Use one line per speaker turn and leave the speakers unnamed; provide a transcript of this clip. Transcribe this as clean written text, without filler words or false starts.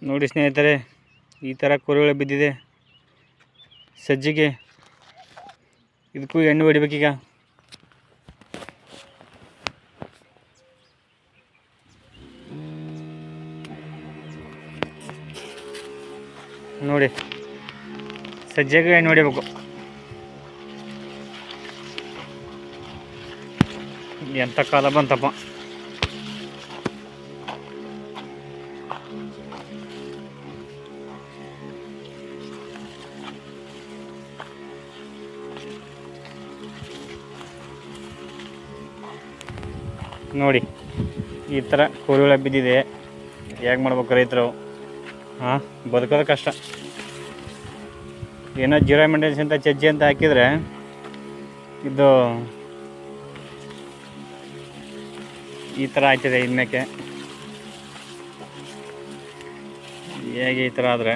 ನೋಡಿ ಸ್ನೇಹಿತರೆ, ಈ ಥರ ಕುರಿಗಳು ಬಿದ್ದಿದೆ ಸಜ್ಜಿಗೆ. ಇದಕ್ಕೂ ಎಣ್ಣೆ ಹೊಡಿಬೇಕೀಗ. ನೋಡಿ, ಸಜ್ಜೆಗೆ ಎಣ್ಣೆ ಹೊಡಿಬೇಕು. ಎಂಥ ಕಾಲ ಬಂತಪ್ಪ. ನೋಡಿ, ಈ ಥರ ಕುರಿಗಳ ಬಿದ್ದಿದೆ. ಹೇಗೆ ಮಾಡ್ಬೇಕು ರೈತರು? ಬದುಕೋದು ಕಷ್ಟ. ಏನೋ ಜೀರೋ ಮೇಂಟೆನ್ಸ್ ಅಂತ ಸಜ್ಜೆ ಅಂತ ಹಾಕಿದರೆ ಇದು ಈ ಥರ ಆಯ್ತದೆ. ಇನ್ಮೇಕೆ ಹೇಗೆ ಈ ಥರ ಆದರೆ